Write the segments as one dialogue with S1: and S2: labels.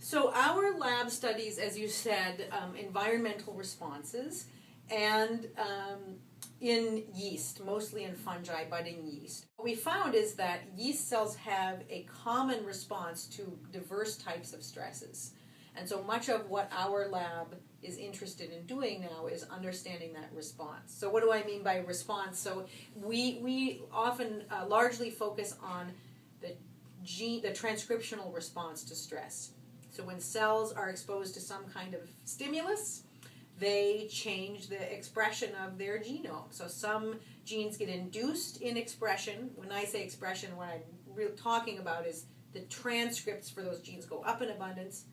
S1: So our lab studies, as you said, environmental responses, and in yeast, mostly in fungi, budding yeast. What we found is that yeast cells have a common response to diverse types of stresses. And so much of what our lab is interested in doing now is understanding that response. So what do I mean by response? So we often largely focus on the transcriptional response to stress. So when cells are exposed to some kind of stimulus, they change the expression of their genome. So some genes get induced in expression. When I say expression, what I'm talking about is the transcripts for those genes go up in abundance.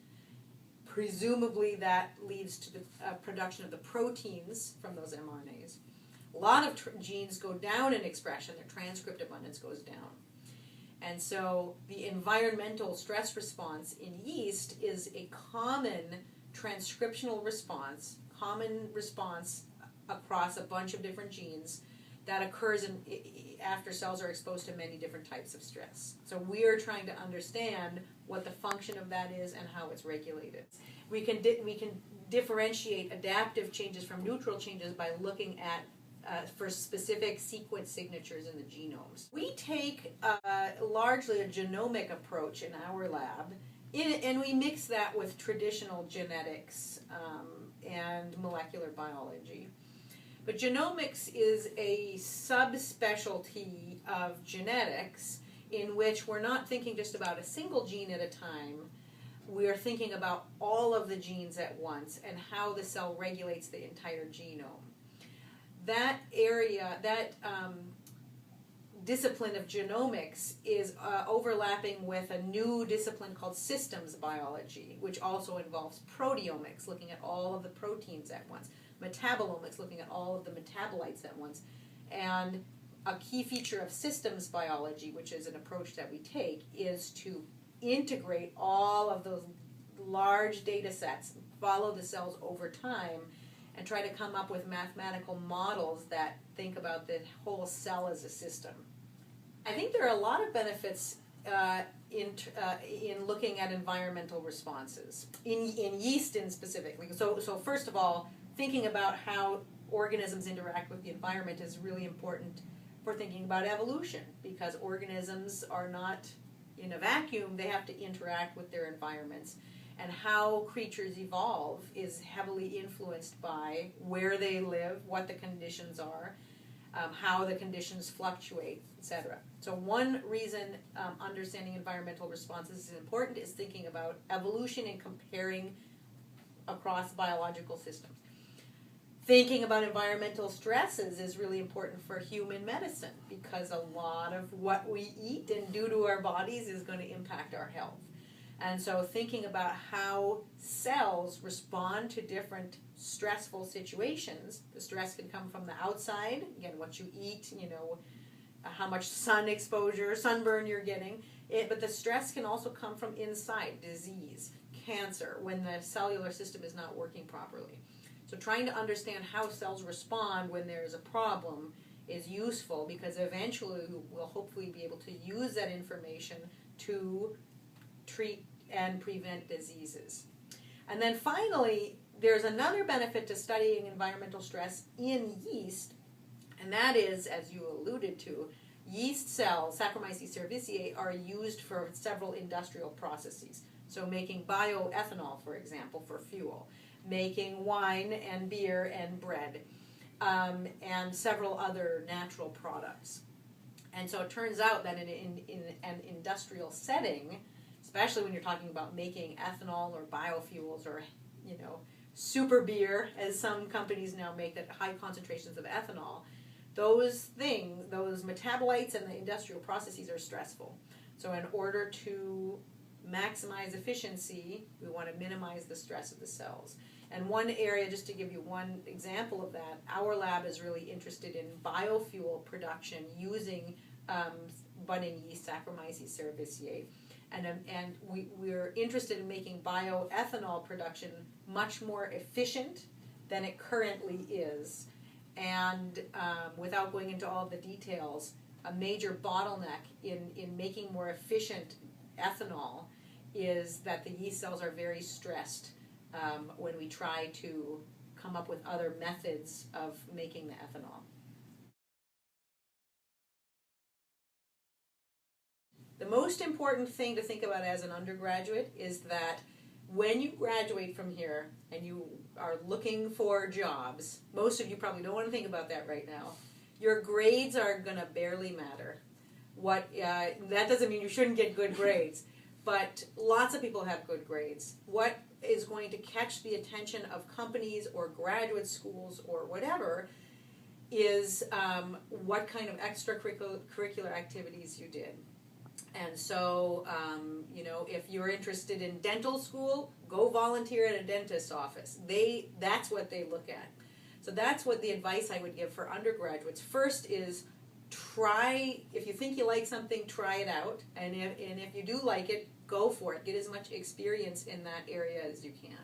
S1: Presumably that leads to the production of the proteins from those mRNAs. A lot of genes go down in expression, their transcript abundance goes down. And so the environmental stress response in yeast is a common transcriptional response, common response across a bunch of different genes that occurs after cells are exposed to many different types of stress. So we are trying to understand what the function of that is and how it's regulated. We can differentiate adaptive changes from neutral changes by looking at for specific sequence signatures in the genomes. We take largely a genomic approach in our lab, and we mix that with traditional genetics and molecular biology. But genomics is a subspecialty of genetics in which we're not thinking just about a single gene at a time. We are thinking about all of the genes at once and how the cell regulates the entire genome. That area, that discipline of genomics is overlapping with a new discipline called systems biology, which also involves proteomics, looking at all of the proteins at once, metabolomics, looking at all of the metabolites at once. And a key feature of systems biology, which is an approach that we take, is to integrate all of those large data sets, follow the cells over time, and try to come up with mathematical models that think about the whole cell as a system. I think there are a lot of benefits in looking at environmental responses, in yeast in specifically. So first of all, thinking about how organisms interact with the environment is really important for thinking about evolution, because organisms are not in a vacuum, they have to interact with their environments. And how creatures evolve is heavily influenced by where they live, what the conditions are, how the conditions fluctuate, etc. So one reason understanding environmental responses is important is thinking about evolution and comparing across biological systems. Thinking about environmental stresses is really important for human medicine, because a lot of what we eat and do to our bodies is going to impact our health. And so thinking about how cells respond to different stressful situations. The stress can come from the outside, again, what you eat, how much sun exposure, sunburn you're getting. But the stress can also come from inside, disease, cancer, when the cellular system is not working properly. So trying to understand how cells respond when there's a problem is useful, because eventually we'll hopefully be able to use that information to treat and prevent diseases. And then finally, there's another benefit to studying environmental stress in yeast, and that is, as you alluded to, yeast cells, Saccharomyces cerevisiae, are used for several industrial processes. So making bioethanol, for example, for fuel, making wine and beer and bread, and several other natural products. And so it turns out that in an industrial setting, especially when you're talking about making ethanol or biofuels or, super beer, as some companies now make at high concentrations of ethanol, those metabolites and the industrial processes are stressful. So in order to maximize efficiency, we want to minimize the stress of the cells. And one area, just to give you one example of that, our lab is really interested in biofuel production using budding yeast, Saccharomyces cerevisiae. And we're interested in making bioethanol production much more efficient than it currently is. And without going into all the details, a major bottleneck in making more efficient ethanol is that the yeast cells are very stressed when we try to come up with other methods of making the ethanol. The most important thing to think about as an undergraduate is that when you graduate from here and you are looking for jobs, most of you probably don't want to think about that right now, your grades are going to barely matter. That doesn't mean you shouldn't get good grades, but lots of people have good grades. What is going to catch the attention of companies or graduate schools or whatever is what kind of extracurricular activities you did. And so, if you're interested in dental school, go volunteer at a dentist's office. That's what they look at. So that's what the advice I would give for undergraduates. First is try, if you think you like something, try it out. And if you do like it, go for it. Get as much experience in that area as you can.